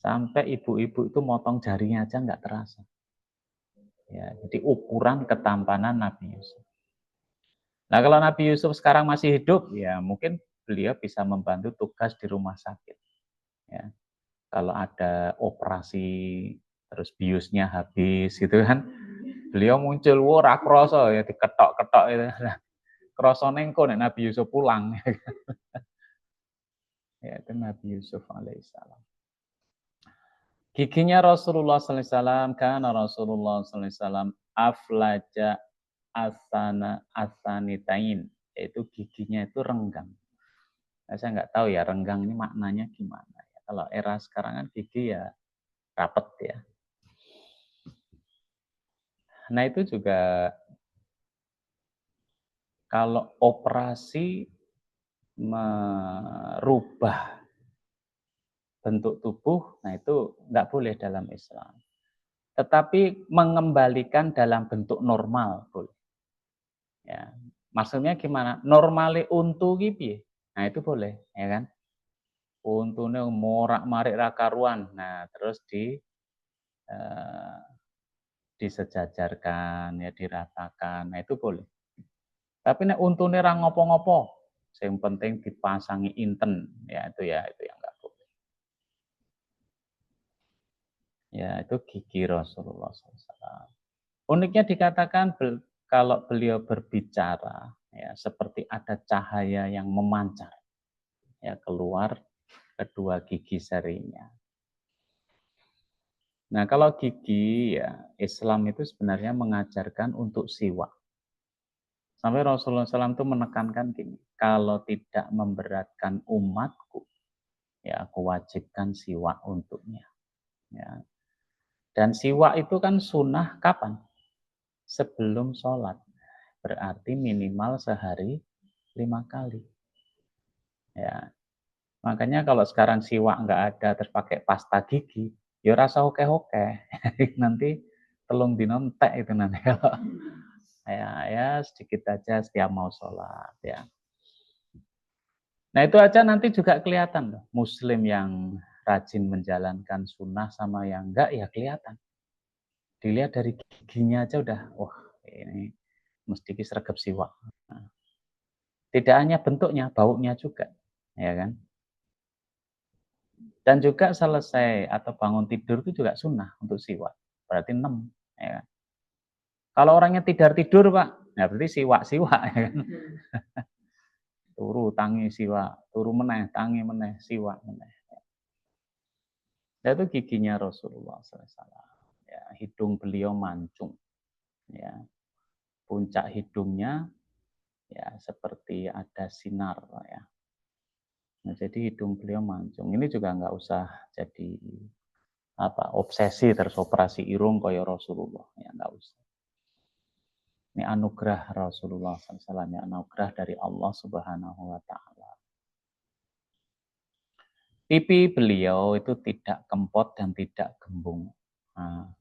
Sampai ibu-ibu itu motong jarinya aja nggak terasa. Ya, jadi ukuran ketampanan Nabi Yusuf. Nah, kalau Nabi Yusuf sekarang masih hidup, ya mungkin beliau bisa membantu tugas di rumah sakit. Ya, kalau ada operasi terus biusnya habis gitu kan, beliau muncul, wah rakroso ya diketok-ketok itu. Nah, krosone engko nek Nabi Yusuf pulang. Ya, itu Nabi Yusuf alaihissalam. Giginya Rasulullah SAW, karena Rasulullah SAW aflaja asanitain, yaitu giginya itu renggang. Nah, saya nggak tahu ya renggang ini maknanya gimana. Ya. Kalau era sekarang kan gigi ya rapet ya. Nah itu juga kalau operasi merubah bentuk tubuh, nah itu nggak boleh dalam Islam. Tetapi mengembalikan dalam bentuk normal boleh. Ya, maksudnya gimana? Normale untu gitu. Nah itu boleh, ya kan? Untune morak-marik ra karuan. Nah, terus eh, disejajarkan, ya diratakan. Nah, itu boleh. Tapi nek untune ra ngopo-ngopo, yang penting dipasangi inten, ya itu yang enggak boleh. Ya, itu gigi Rasulullah SAW. Uniknya dikatakan kalau beliau berbicara, ya seperti ada cahaya yang memancar, ya keluar kedua gigi serinya. Nah, kalau gigi ya Islam itu sebenarnya mengajarkan untuk siwak. Sampai Rasulullah SAW itu menekankan gini, kalau tidak memberatkan umatku, ya aku wajibkan siwak untuknya. Ya. Dan siwak itu kan sunnah kapan? Sebelum sholat. Berarti minimal sehari 5 kali. Ya. Makanya kalau sekarang siwak nggak ada terus pakai pasta gigi, ya rasa oke-oke. Nanti telung dinontek itu nanti kalau ya sedikit aja setiap mau sholat ya. Nah itu aja nanti juga kelihatan loh, muslim yang rajin menjalankan sunnah sama yang enggak ya kelihatan. Dilihat dari giginya aja udah, wah ini mesti sregep siwak. Nah, tidak hanya bentuknya, baunya juga, ya kan? Dan juga selesai atau bangun tidur itu juga sunnah untuk siwak. Berarti 6. Ya. Kalau orangnya tidur Pak, nah berarti siwak-siwak ya kan. Turu tangi siwak, turu meneh tangi meneh siwak meneh. Itu giginya Rasulullah SAW. Ya, hidung beliau mancung. Ya, puncak hidungnya ya seperti ada sinar ya. Nah, jadi hidung beliau mancung. Ini juga nggak usah jadi obsesi terus operasi irung kaya Rasulullah ya, nggak usah. Ini anugerah Rasulullah SAW, ya, anugerah dari Allah Subhanahu wa Ta'ala. Pipi beliau itu tidak kempot dan tidak gembung. Nah,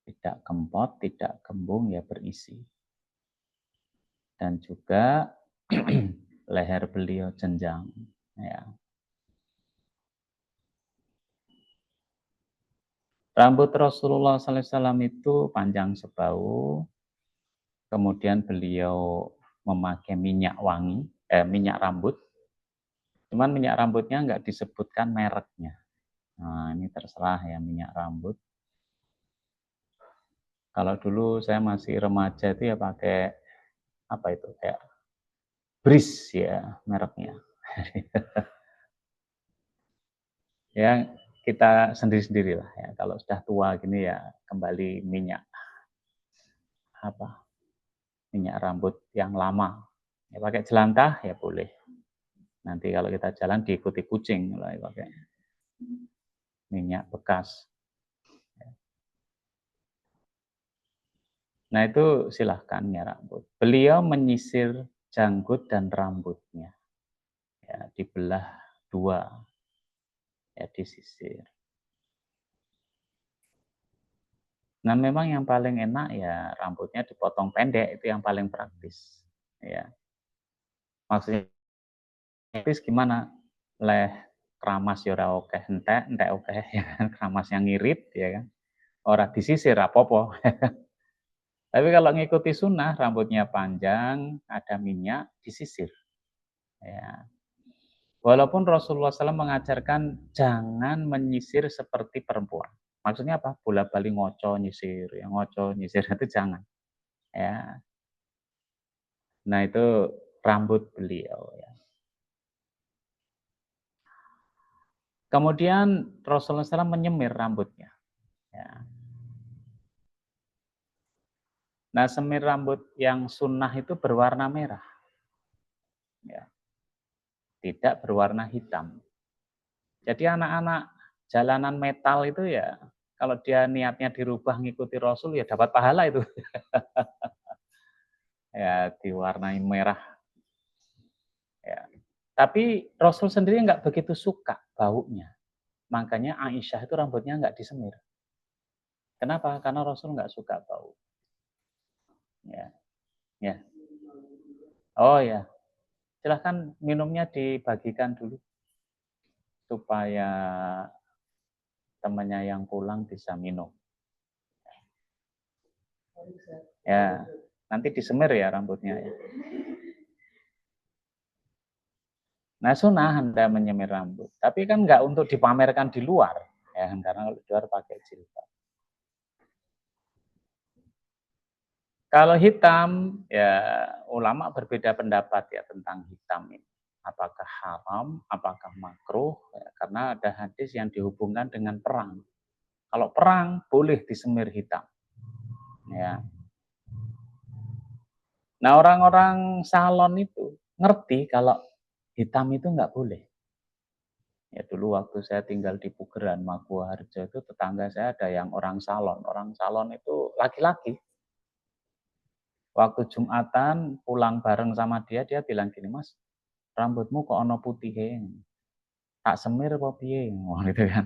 tidak kempot, tidak gembung, ya berisi. Dan juga leher beliau jenjang. Ya. Rambut Rasulullah SAW itu panjang sebau, kemudian beliau memakai minyak wangi, minyak rambut. Cuman minyak rambutnya nggak disebutkan mereknya. Nah, ini terserah ya minyak rambut. Kalau dulu saya masih remaja itu ya pakai apa itu kayak Bris ya mereknya. Ya kita sendiri-sendiri lah ya. Kalau sudah tua gini ya kembali minyak minyak rambut yang lama. Ya, pakai jelantah ya boleh. Nanti kalau kita jalan diikuti kucing lah pakai minyak bekas. Nah itu silahkan ya rambut. Beliau menyisir janggut dan rambutnya. Ya, dibelah dua, ya disisir. Nah memang yang paling enak ya rambutnya dipotong pendek, itu yang paling praktis. Ya. Maksudnya praktis gimana? Leh keramas ya ora oke, entek oke ya kan, keramas yang ngirit ya kan. Ora disisir apa-apa. Tapi kalau ngikuti sunnah, rambutnya panjang, ada minyak, disisir. Ya. Walaupun Rasulullah SAW mengajarkan jangan menyisir seperti perempuan. Maksudnya apa? Bola balik ngoco nyisir, yang ngoco nyisir itu jangan. Ya. Nah itu rambut beliau. Ya. Kemudian Rasulullah SAW menyemir rambutnya. Ya. Nah semir rambut yang sunnah itu berwarna merah. Ya. Tidak berwarna hitam. Jadi anak-anak jalanan metal itu ya, kalau dia niatnya dirubah ngikuti Rasul ya dapat pahala itu. Ya diwarnai merah. Ya. Tapi Rasul sendiri nggak begitu suka baunya. Makanya Aisyah itu rambutnya nggak disemir. Kenapa? Karena Rasul nggak suka bau. Ya, ya. Oh ya, silahkan minumnya dibagikan dulu supaya temannya yang pulang bisa minum. Ya, nanti disemir ya rambutnya ya. Nah, sunnah Anda menyemir rambut. Tapi kan nggak untuk dipamerkan di luar. Ya, karena kalau di luar pakai jilbab. Kalau hitam, ya ulama berbeda pendapat ya tentang hitam ini. Apakah haram, apakah makruh, ya, karena ada hadis yang dihubungkan dengan perang. Kalau perang, boleh disemir hitam. Ya. Nah, orang-orang salon itu ngerti kalau hitam itu nggak boleh. Ya dulu waktu saya tinggal di Pugeran, Maguwoharjo itu tetangga saya ada yang orang salon. Orang salon itu laki-laki. Waktu Jumatan pulang bareng sama dia, dia bilang gini, Mas, rambutmu kok ono putihe? Tak semir apa piye? Wah gitu kan.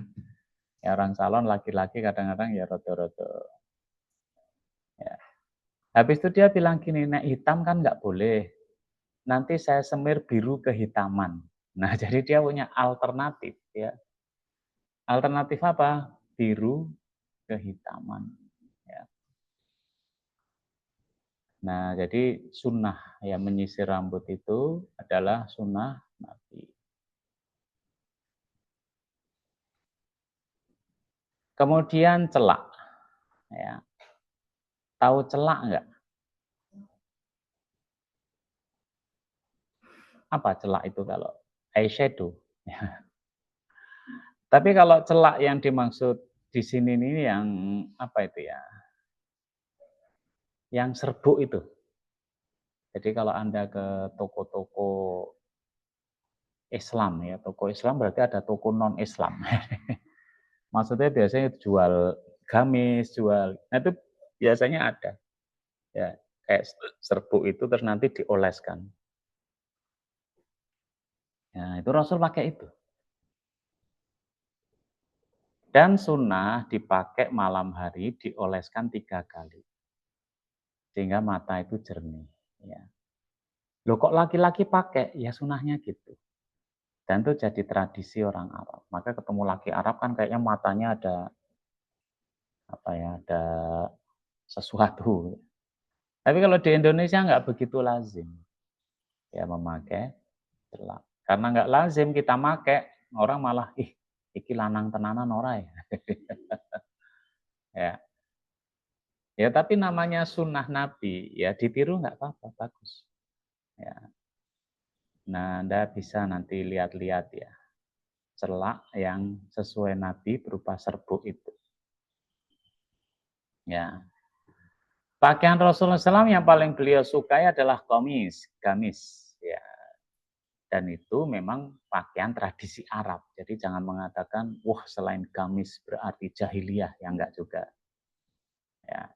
Ya orang salon laki-laki kadang-kadang ya rodo-rodo. Ya. Habis itu dia bilang gini, nek hitam kan nggak boleh. Nanti saya semir biru kehitaman. Nah jadi dia punya alternatif ya. Alternatif apa? Biru kehitaman. Ya. Nah, jadi sunnah ya menyisir rambut itu adalah sunnah Nabi. Kemudian celak. Ya. Tahu celak nggak? Apa celak itu kalau eyeshadow? Tapi kalau celak yang dimaksud di sini ini yang apa itu ya? Yang serbuk itu. Jadi kalau Anda ke toko-toko Islam ya, toko Islam berarti ada toko non-Islam. Maksudnya biasanya jual gamis, jual, nah itu biasanya ada. Ya, kayak serbuk itu terus nanti dioleskan. Ya, itu Rasul pakai itu. Dan sunnah dipakai malam hari dioleskan 3 kali. Sehingga mata itu jernih. Ya. Loh kok laki-laki pakai? Ya sunnahnya gitu. Dan itu jadi tradisi orang Arab. Maka ketemu laki Arab kan kayaknya matanya ada apa ya, ada sesuatu. Tapi kalau di Indonesia nggak begitu lazim ya memakai celak. Karena nggak lazim kita pakai, orang malah ih iki lanang tenanan ora ya. Ya. Ya tapi namanya sunnah Nabi, ya ditiru nggak apa-apa, bagus. Ya. Nah, Anda bisa nanti lihat-lihat ya, celak yang sesuai Nabi berupa serbuk itu. Ya. Pakaian Rasulullah SAW yang paling beliau sukai adalah gamis. Ya. Dan itu memang pakaian tradisi Arab. Jadi jangan mengatakan, wah selain gamis berarti jahiliyah, ya enggak juga. Ya.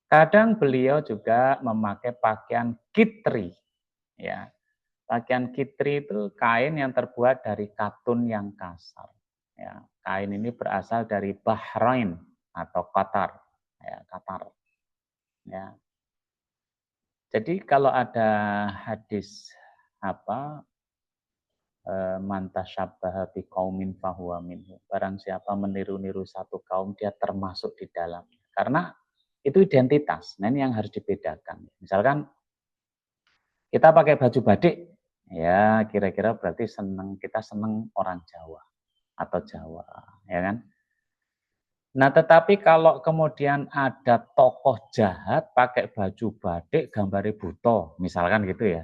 Kadang beliau juga memakai pakaian kitri. Ya. Pakaian kitri itu kain yang terbuat dari katun yang kasar. Ya. Kain ini berasal dari Bahrain atau Qatar. Ya, Qatar. Ya. Jadi kalau ada hadis apa man tasyabbaha biqaumin fahuwa minhum. Barang siapa meniru-niru satu kaum dia termasuk di dalamnya. Karena itu identitas. Nah, ini yang harus dibedakan. Misalkan kita pakai baju batik, ya kira-kira berarti kita seneng orang Jawa atau Jawa, ya kan? Nah, tetapi kalau kemudian ada tokoh jahat pakai baju batik gambar buto, misalkan gitu ya.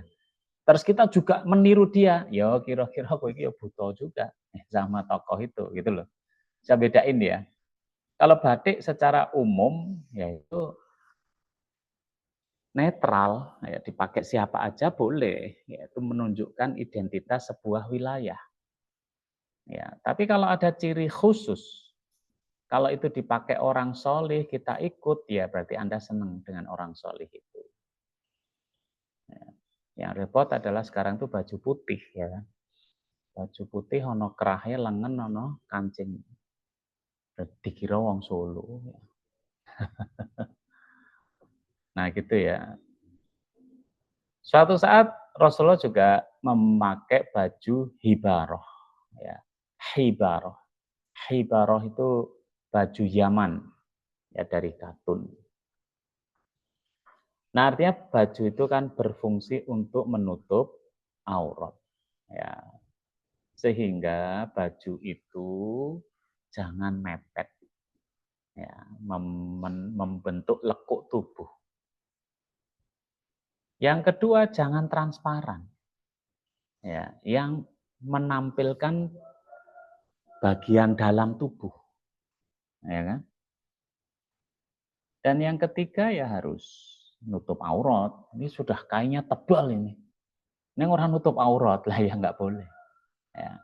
Terus kita juga meniru dia, ya kira-kira kowe iki ya buta juga sama tokoh itu gitu loh. Bisa bedain ya. Kalau batik secara umum yaitu netral, ya dipakai siapa aja boleh, yaitu menunjukkan identitas sebuah wilayah. Ya, tapi kalau ada ciri khusus, kalau itu dipakai orang solih kita ikut, ya berarti Anda senang dengan orang solih itu. Ya. Yang repot adalah sekarang tuh baju putih ya kan. Baju putih ono kerahe lengan ono kancing. Dikira wong Solo. Nah gitu ya. Suatu saat Rasulullah juga memakai baju hibaroh. Ya. Hibaroh. Hibaroh itu baju Yaman ya dari katun. Nah artinya baju itu kan berfungsi untuk menutup aurat. Ya. Sehingga baju itu jangan mepet. Ya, membentuk lekuk tubuh. Yang kedua, jangan transparan. Ya, yang menampilkan bagian dalam tubuh. Ya kan? Dan yang ketiga ya harus nutup aurat. Ini sudah kainnya tebal ini. Ini orang nutup aurat lah ya nggak boleh. Ya.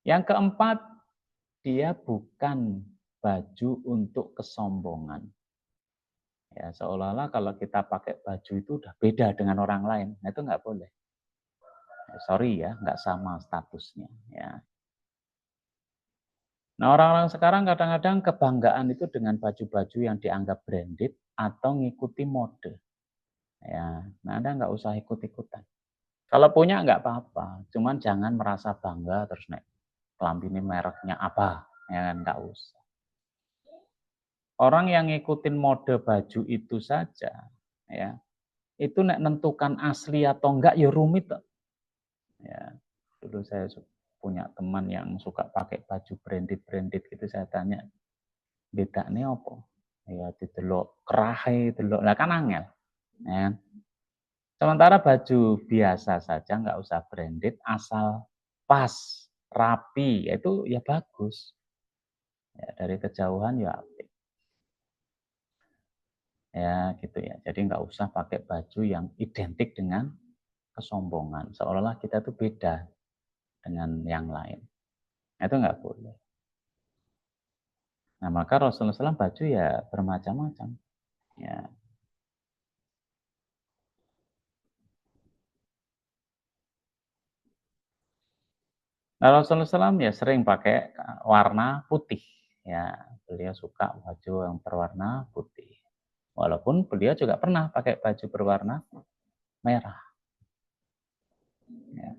Yang keempat, dia bukan baju untuk kesombongan. Ya, seolah-olah kalau kita pakai baju itu udah beda dengan orang lain. Nah, itu nggak boleh. Sorry ya, nggak sama statusnya. Ya. Nah orang-orang sekarang kadang-kadang kebanggaan itu dengan baju-baju yang dianggap branded atau ngikuti mode. Ya, nah Anda nggak usah ikut-ikutan. Kalau punya nggak apa-apa, cuman jangan merasa bangga terus nek kelambi ini mereknya apa, ya kan nggak usah. Orang yang ngikutin mode baju itu saja, ya itu nek nentukan asli atau enggak ya rumit. Ya, dulu saya punya teman yang suka pakai baju branded gitu, saya tanya, bedane apa? Ya didelok kerahe, delok lah kan angel, ya kan? Sementara baju biasa saja nggak usah branded, asal pas, rapi, itu ya bagus. Ya, dari kejauhan ya apik. Ya gitu ya. Jadi nggak usah pakai baju yang identik dengan kesombongan. Seolah-olah kita tuh beda dengan yang lain. Itu nggak boleh. Nah maka Rasulullah SAW baju ya bermacam-macam. Ya. Nah Rasulullah SAW ya sering pakai warna putih. Ya, beliau suka baju yang berwarna putih. Walaupun beliau juga pernah pakai baju berwarna merah. Ya.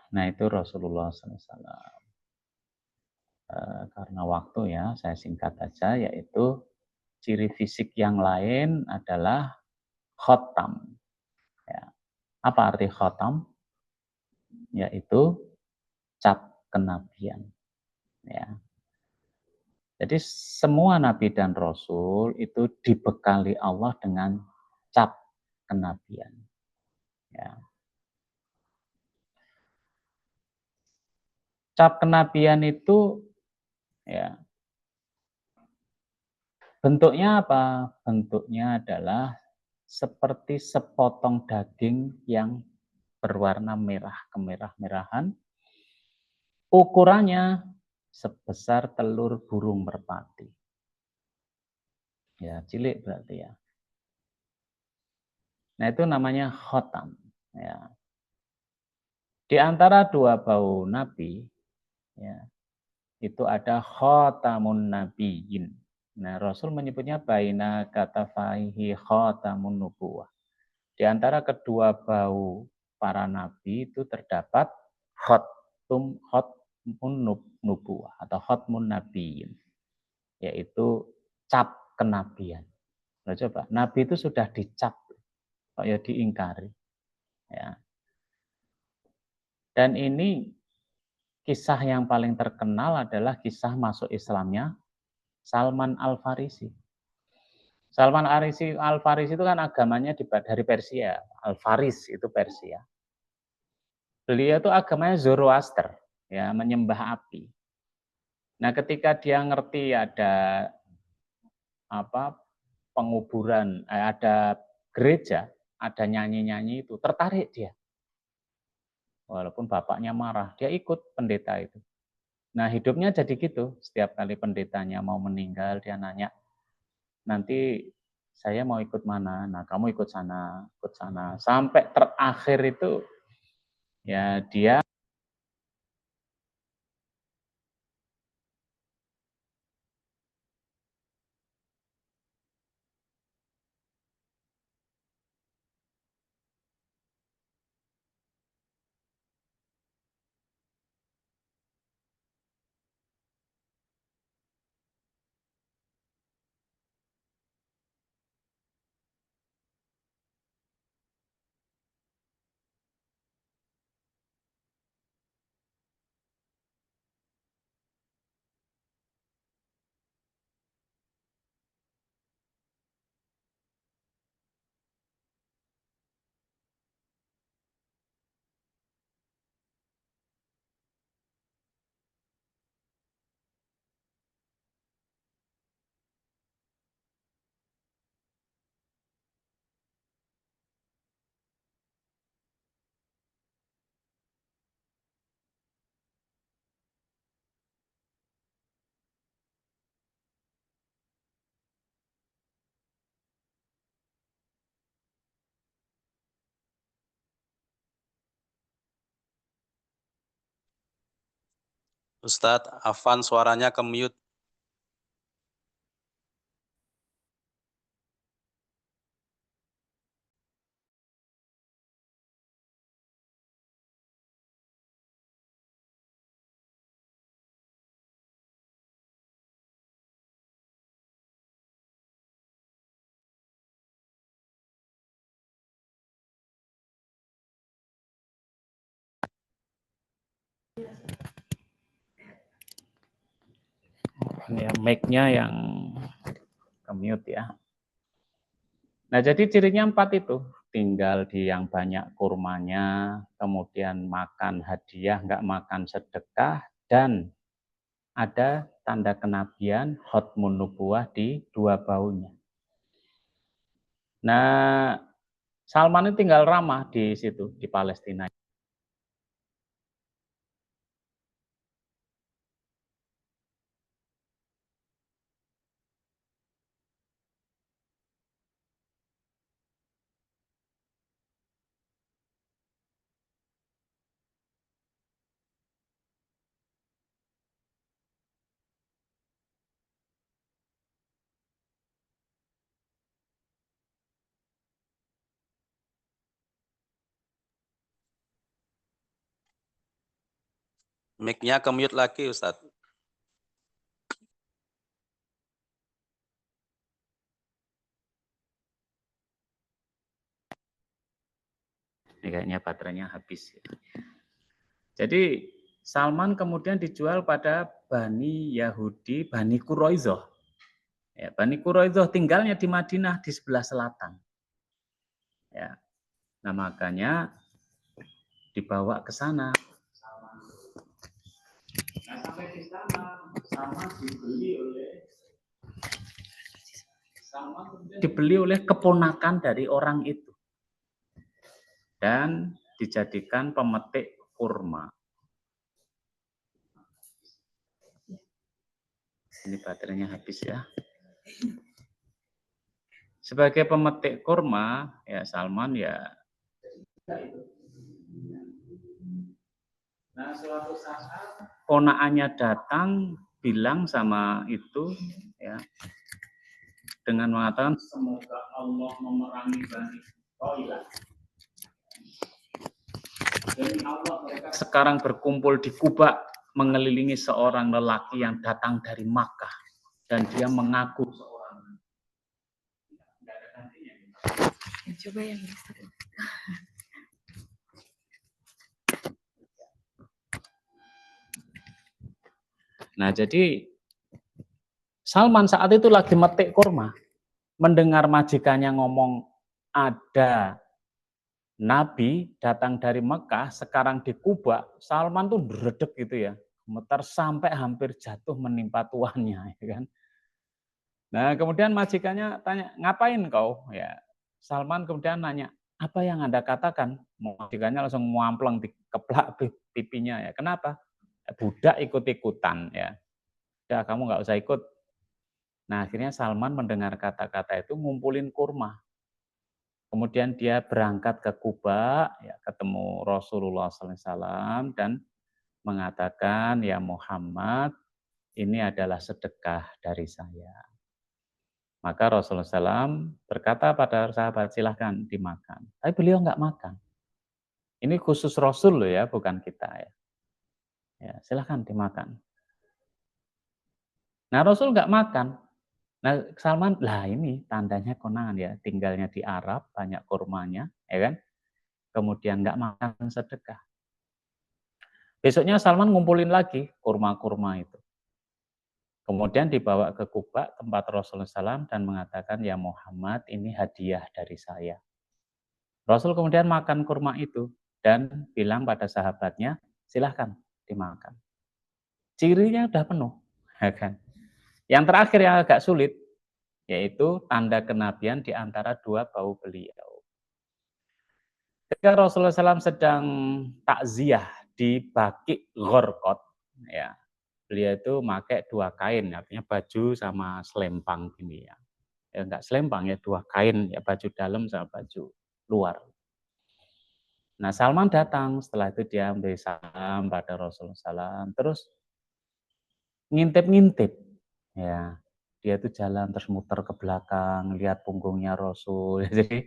Nah itu Rasulullah SAW. Karena waktu ya, saya singkat aja, yaitu ciri fisik yang lain adalah khotam. Ya. Apa arti khotam? Yaitu cap kenabian. Ya. Jadi semua nabi dan rasul itu dibekali Allah dengan cap kenabian. Ya. Cap kenabian itu ya bentuknya apa? Bentuknya adalah seperti sepotong daging yang berwarna merah kemerah-merahan. Ukurannya sebesar telur burung merpati. Ya, cilik berarti ya. Nah, itu namanya khotam. Ya. Di antara dua bau nabi, ya, itu ada khotamun nabiyyin. Nah, Rasul menyebutnya baina katafaihi khotamun nubuwah. Di antara kedua bau para nabi itu terdapat khotmun nubuwah atau khotmun nabiyyin, yaitu cap kenabian. Nah, coba, nabi itu sudah dicap, kok ya diingkari. Ya. Dan ini kisah yang paling terkenal adalah kisah masuk Islamnya Salman Al-Farisi. Salman Al-Farisi itu kan agamanya dari Persia. Al-Faris itu Persia. Beliau itu agamanya Zoroaster, ya, menyembah api. Nah, ketika dia ngerti ada apa penguburan, ada gereja, ada nyanyi-nyanyi itu, tertarik dia. Walaupun bapaknya marah, dia ikut pendeta itu. Nah, hidupnya jadi gitu. Setiap kali pendetanya mau meninggal, dia nanya, nanti saya mau ikut mana? Nah, kamu ikut sana, ikut sana. Sampai terakhir itu, ya dia Ustadz, Afan suaranya ke mute. Ya, mic-nya yang ke-mute ya. Nah, jadi cirinya 4 itu. Tinggal di yang banyak kurmanya, kemudian makan hadiah, nggak makan sedekah, dan ada tanda kenabian, khotmun nubuwah di 2 baunya. Nah, Salman ini tinggal ramah di situ, di Palestina. Mic-nya ke-mute lagi, Ustadz. Ini kayaknya baterainya habis. Jadi Salman kemudian dijual pada Bani Yahudi, Bani Quraizoh. Ya, Bani Quraizoh tinggalnya di Madinah di sebelah selatan. Ya. Nah, makanya dibawa ke sana. Nah, sampai di sana Salman dibeli oleh keponakan dari orang itu. Dan dijadikan pemetik kurma. Ini baterainya habis ya. Sebagai pemetik kurma, ya Salman ya. Nah, suatu saat ponakannya datang bilang sama itu ya dengan mengatakan semoga Allah memerangi Bani Qailah. Demi Allah mereka sekarang berkumpul di Kuba mengelilingi seorang lelaki yang datang dari Makkah dan dia mengaku seorang. Coba yang Nah, jadi Salman saat itu lagi metik kurma, mendengar majikannya ngomong ada Nabi datang dari Mekah, sekarang di Kuba. Salman tuh beredek gitu ya, gemetar sampai hampir jatuh menimpa tuannya, ya kan. Nah, kemudian majikannya tanya, ngapain kau? Ya, Salman kemudian nanya, apa yang Anda katakan? Majikannya langsung muampleng dikeplak pipinya ya. Kenapa? Budak ikut-ikutan ya. Ya, kamu nggak usah ikut. Nah, akhirnya Salman mendengar kata-kata itu, ngumpulin kurma. Kemudian dia berangkat ke Kuba, ya, ketemu Rasulullah SAW dan mengatakan, ya Muhammad, ini adalah sedekah dari saya. Maka Rasulullah SAW berkata pada sahabat, silahkan dimakan. Tapi beliau nggak makan. Ini khusus Rasul loh ya, bukan kita ya. Ya, silahkan dimakan. Nah, Rasul nggak makan. Nah, Salman, lah ini tandanya konangan ya, tinggalnya di Arab, banyak kurmanya, ya kan? Kemudian nggak makan sedekah. Besoknya Salman ngumpulin lagi kurma-kurma itu. Kemudian dibawa ke Kuba, tempat Rasulullah SAW, dan mengatakan, ya Muhammad, ini hadiah dari saya. Rasul kemudian makan kurma itu, dan bilang pada sahabatnya, silahkan dimakan. Cirinya udah penuh. Ya kan? Yang terakhir yang agak sulit, yaitu tanda kenabian di antara 2 bau beliau. Ketika Rasulullah SAW sedang takziah di Baqi' Gharqad, ya, beliau itu pakai 2 kain, artinya baju sama selempang gini ya. Ya enggak selempang ya, 2 kain ya, baju dalam sama baju luar. Nah, Salman datang, setelah itu dia ambil salam pada Rasulullah SAW, terus ngintip-ngintip. Ya, dia itu jalan terus muter ke belakang, lihat punggungnya Rasul. Jadi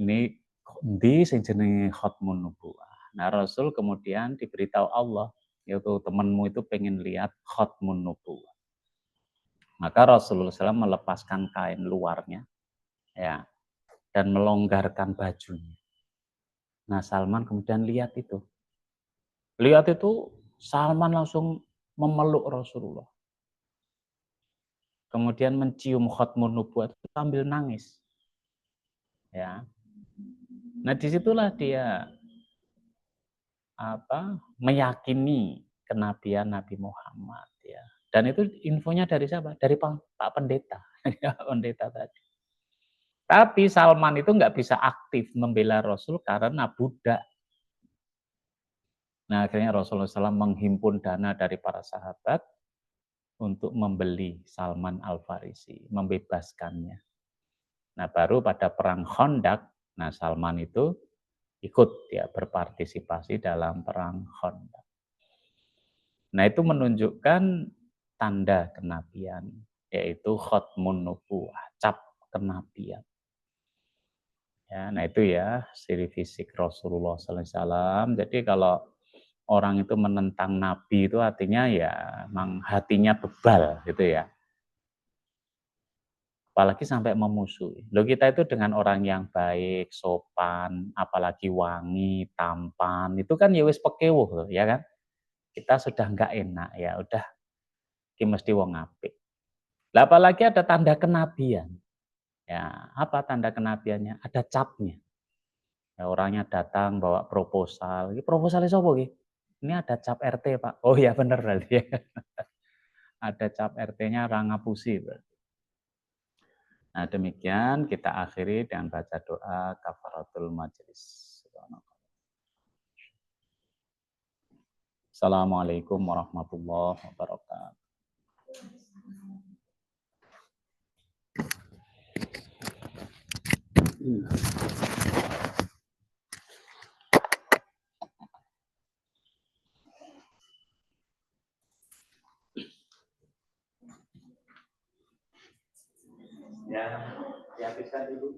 ini di sing jenenge khotmun nubuwah. Nah, Rasul kemudian diberitahu Allah, yaitu temanmu itu pengen lihat khotmun nubuwah. Maka Rasulullah SAW melepaskan kain luarnya, ya, dan melonggarkan bajunya. Nah, Salman kemudian lihat itu. Lihat itu Salman langsung memeluk Rasulullah. Kemudian mencium khatmun nubuwat sambil nangis. Ya. Nah, disitulah dia meyakini kenabian Nabi Muhammad, ya. Dan itu infonya dari siapa? Dari Pak Pendeta. Pendeta tadi. Tapi Salman itu nggak bisa aktif membela Rasul karena budak. Nah, akhirnya Rasulullah SAW menghimpun dana dari para sahabat untuk membeli Salman Al-Farisi, membebaskannya. Nah, baru pada perang Khandaq, nah Salman itu ikut ya berpartisipasi dalam perang Khandaq. Nah, itu menunjukkan tanda kenabian, yaitu khatmun nubuwah, cap kenabian. Ya, nah itu ya ciri fisik Rasulullah SAW. Jadi kalau orang itu menentang Nabi itu artinya ya memang hatinya bebal gitu ya. Apalagi sampai memusuhi. Loh, kita itu dengan orang yang baik, sopan, apalagi wangi, tampan, itu kan ya wis pekewuh loh, ya kan? Kita sudah enggak enak ya, udah ki mesti wong apik. Lah apalagi ada tanda kenabian. Ya, apa tanda kenabiannya? Ada capnya. Ya, orangnya datang bawa proposal. Ini proposalnya siapa iki? Ini ada cap RT, Pak. Oh ya bener berarti ya. Ada cap RT-nya orang ngapusi berarti. Nah, demikian kita akhiri dengan baca doa kafaratul majelis. Assalamualaikum warahmatullahi wabarakatuh. Ya bisa Ibu.